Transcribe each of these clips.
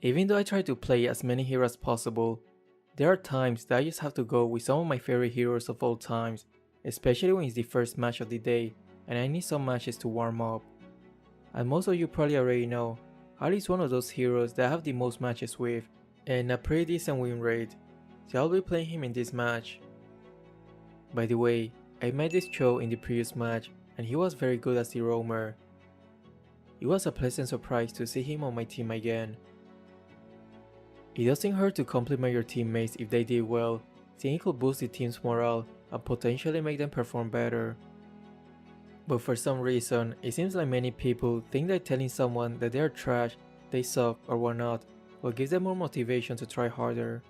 Even though I try to play as many heroes as possible, there are times that I just have to go with some of my favorite heroes of all times, especially when it's the first match of the day and I need some matches to warm up. As most of you probably already know, Harley is one of those heroes that I have the most matches with and a pretty decent win rate, so I'll be playing him in this match. By the way, I met this Cho in the previous match and he was very good as the roamer. It was a pleasant surprise to see him on my team again. It doesn't hurt to compliment your teammates if they did well, since it could boost the team's morale and potentially make them perform better. But for some reason, it seems like many people think that telling someone that they are trash, they suck or whatnot will give them more motivation to try harder.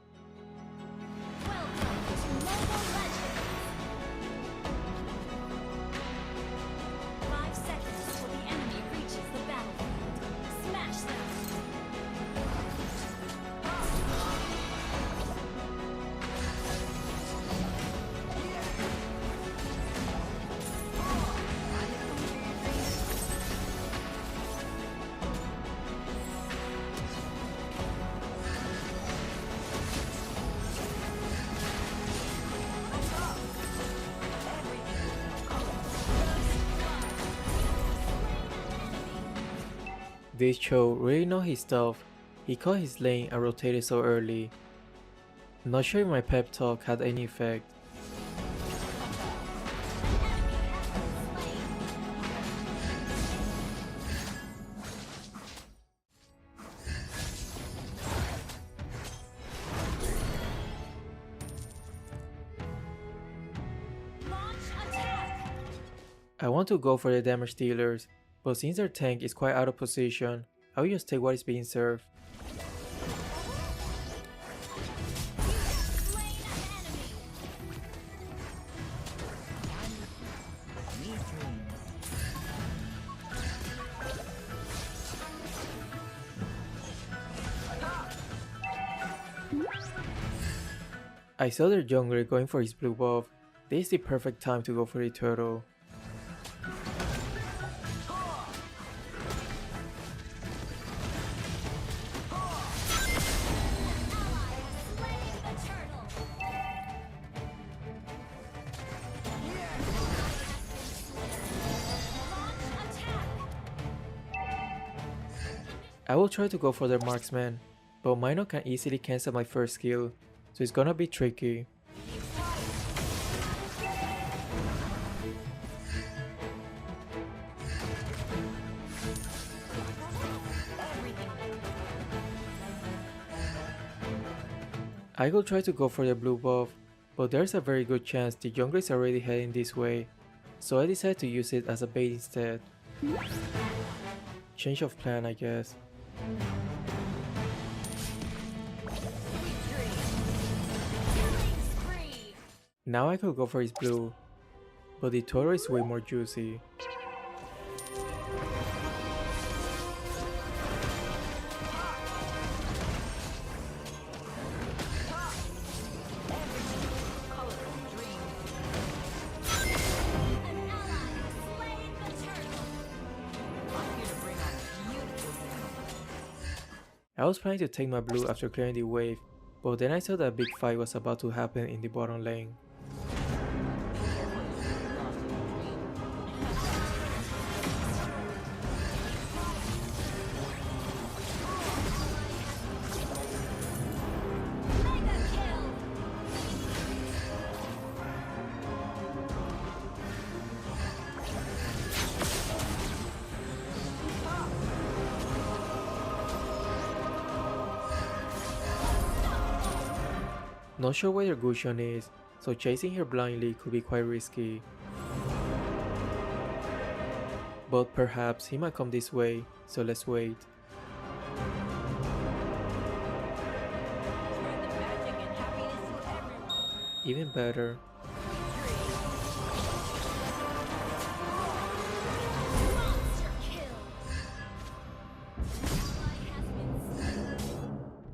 This Cho really knows his stuff. He caught his lane and rotated so early. Not sure if my pep talk had any effect. I want to go for the damage dealers, but since their tank is quite out of position, I will just take what is being served. I saw their jungler going for his blue buff. This is the perfect time to go for the turtle. I will try to go for their marksman, but Mino can easily cancel my first skill, so it's gonna be tricky. I will try to go for the blue buff, but there's a very good chance the jungler is already heading this way, so I decided to use it as a bait instead. Change of plan, I guess. Now I could go for his blue, but the turtle is way more juicy. I was planning to take my blue after clearing the wave, but then I saw that a big fight was about to happen in the bottom lane. Not sure where Gusion is, so chasing her blindly could be quite risky. But perhaps he might come this way, so let's wait. Even better.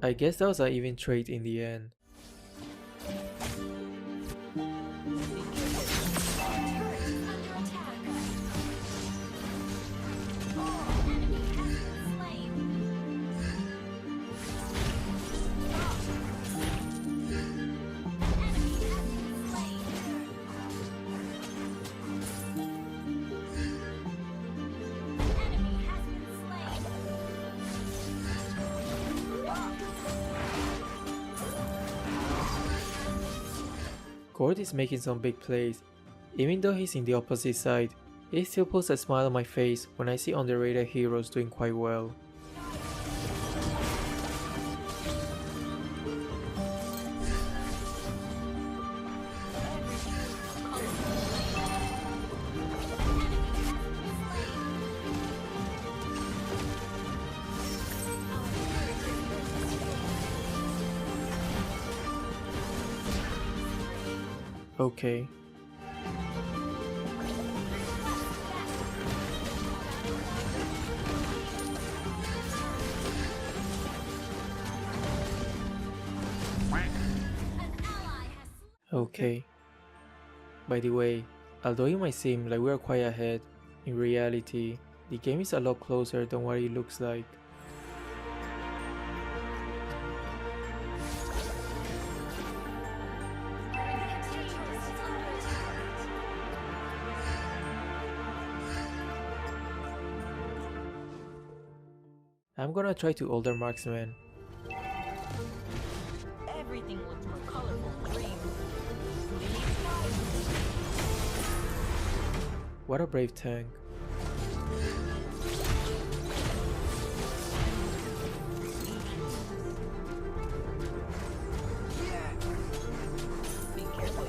I guess that was an even trade in the end. Gord is making some big plays. Even though he's in the opposite side, it still puts a smile on my face when I see underrated heroes doing quite well. Okay. Okay. By the way, although it might seem like we are quite ahead, in reality, the game is a lot closer than what it looks like. I'm gonna try to older marksman. Everything looks more colorful and green. What a brave tank. Be careful,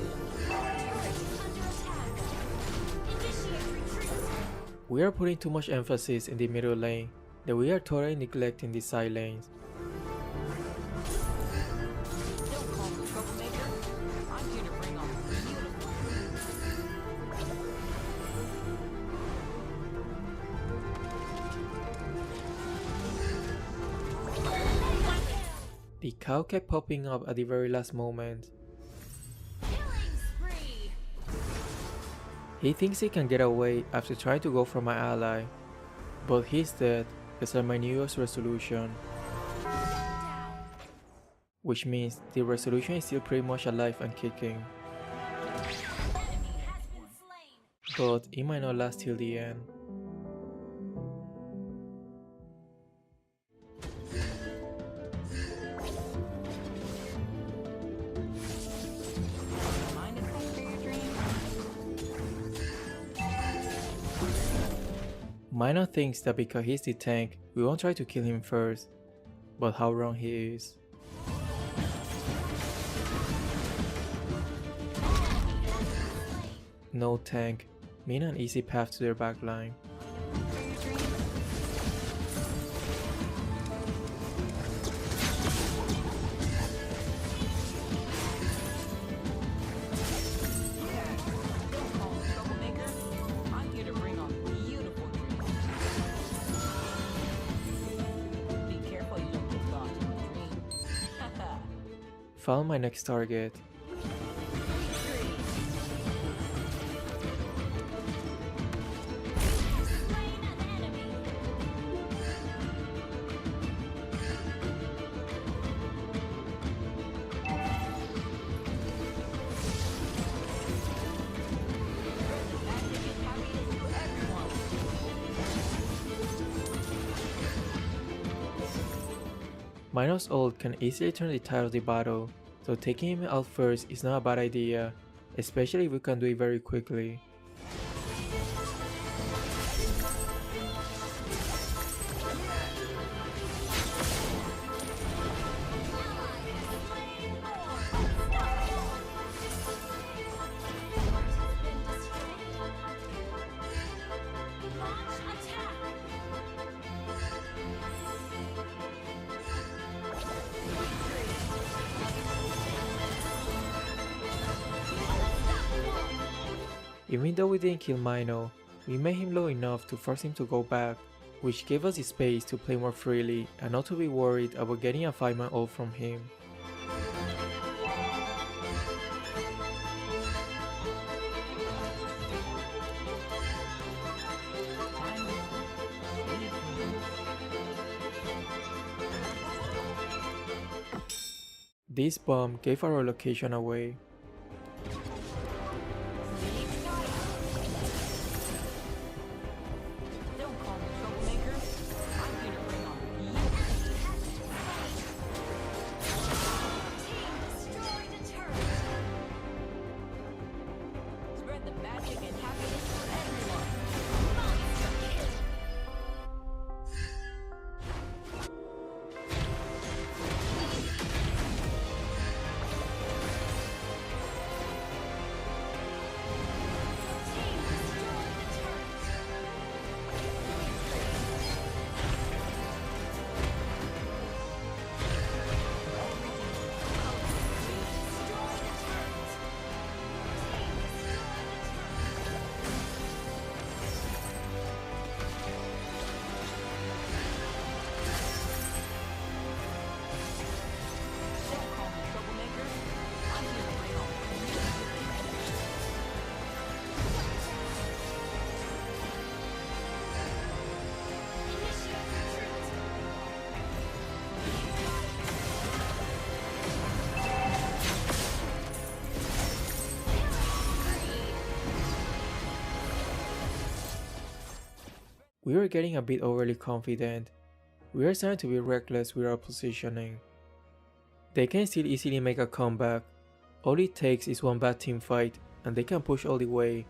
We are putting too much emphasis in the middle lane that we are totally neglecting the side lanes. Don't call me troublemaker. I'm here to bring on beautiful. The cow kept popping up at the very last moment. Killing spree. He thinks he can get away after trying to go for my ally, but he's dead as my New Year's resolution. Which means the resolution is still pretty much alive and kicking. But it might not last till the end. Mind if I share your dream? Minor thinks that because he's the tank, we won't try to kill him first, but how wrong he is. No tank, mean an easy path to their backline. Don't call me troublemaker. I'm here to bring on beautiful dreams. Be careful you don't get lost in your dreams. Haha. Found my next target. Minos' ult can easily turn the tide of the battle, so taking him out first is not a bad idea, especially if we can do it very quickly. Even though we didn't kill Mino, we made him low enough to force him to go back, which gave us the space to play more freely and not to be worried about getting a 5-man ult from him. This bomb gave our location away. Don't call me troublemaker. I'm here to bring on We are getting a bit overly confident. We are starting to be reckless with our positioning. They can still easily make a comeback. All it takes is one bad team fight and they can push all the way.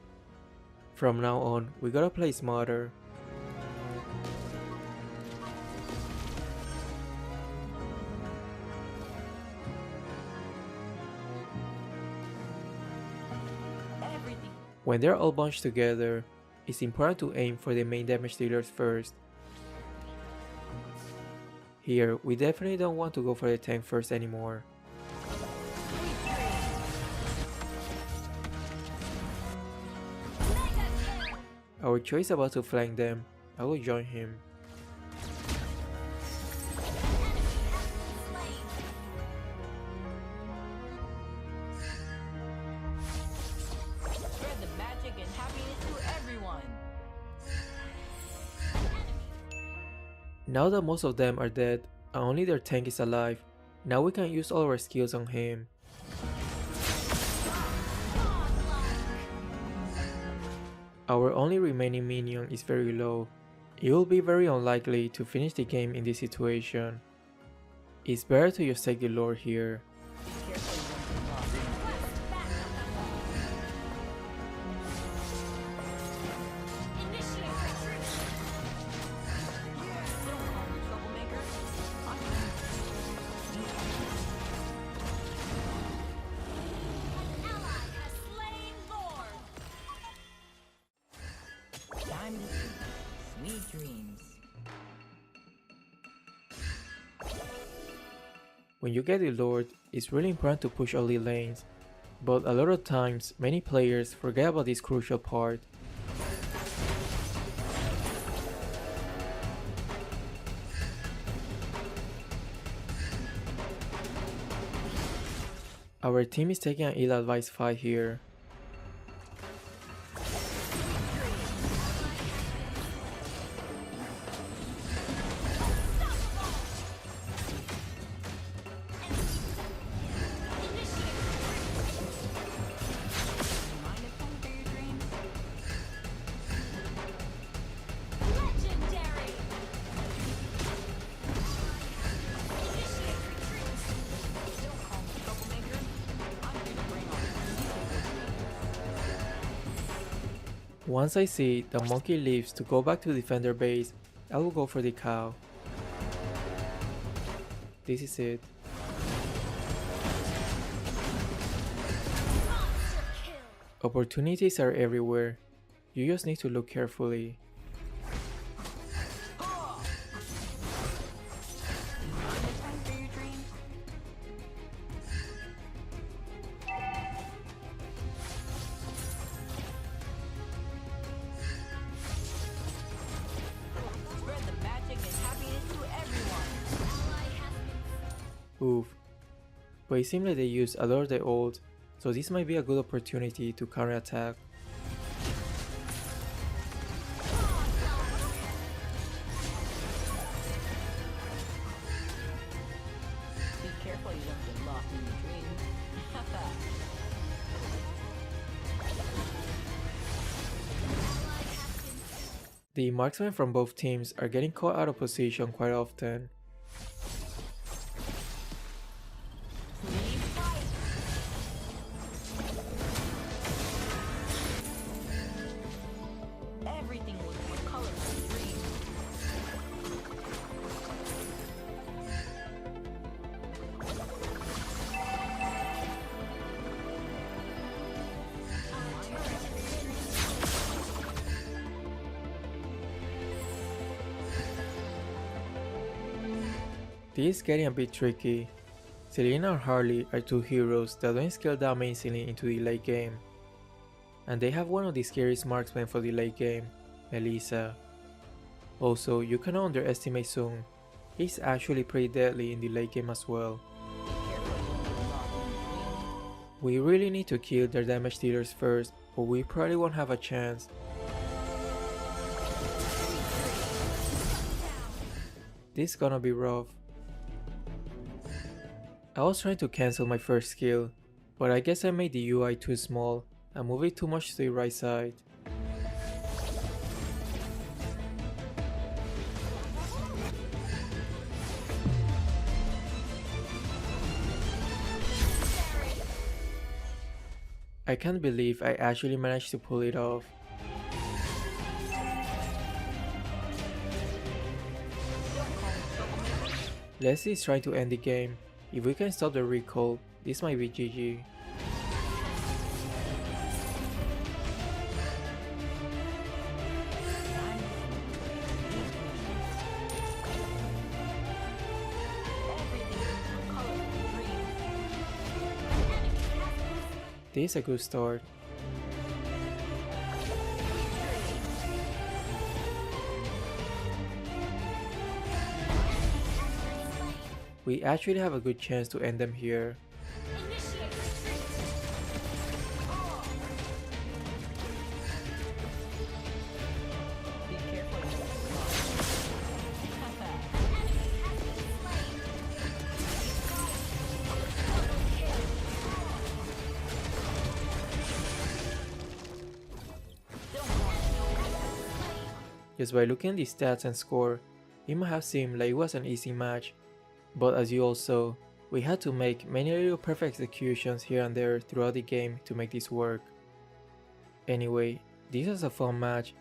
From now on, we gotta play smarter. Everything. When they're all bunched together, it's important to aim for the main damage dealers first. Here, we definitely don't want to go for the tank first anymore. Our choice about to flank them. I will join him. Spread the magic and happiness to everyone. Now that most of them are dead and only their tank is alive, now we can use all our skills on him. Our only remaining minion is very low. It will be very unlikely to finish the game in this situation. It's better to just take the lord here. Be careful you don't get lost. Don't call me troublemaker. I'm time to sleep. Sweet dreams. When you get the lord, it's really important to push all the lanes, but a lot of times many players forget about this crucial part. Our team is taking an ill-advised fight here. Mind if I hear your dreams? Don't call me troublemaker. I'm here to bring on Once I see the monkey leaves to go back to defend their base, I will go for the cow. This is it. Opportunities are everywhere. You just need to look carefully. Mind if I hear your dreams? Spread the magic and happiness to everyone. Oof. But it seems like they use a lot of the ult, so this might be a good opportunity to counterattack. Be careful you don't get lost in your dreams. The marksmen from both teams are getting caught out of position quite often. Everything was more colorful in dreams. This is getting a bit tricky. Selena and Harley are two heroes that don't scale that amazingly into the late game. And they have one of the scariest marksmen for the late game, Melissa. Also, you cannot underestimate Sung. He's actually pretty deadly in the late game as well. Be careful you don't get lost in your dreams. We really need to kill their damage dealers first, or we probably won't have a chance. This is gonna be rough. I was trying to cancel my first skill, but I guess I made the UI too small and moved it too much to the right side. I can't believe I actually managed to pull it off. Lesley is trying to end the game. If we can stop the recall, this might be GG. This is a good start. We actually have a good chance to end them here. Be careful. Just by looking at the stats and score, it might have seemed like it was an easy match, but as you all saw, we had to make many little perfect executions here and there throughout the game to make this work. Anyway, this was a fun match,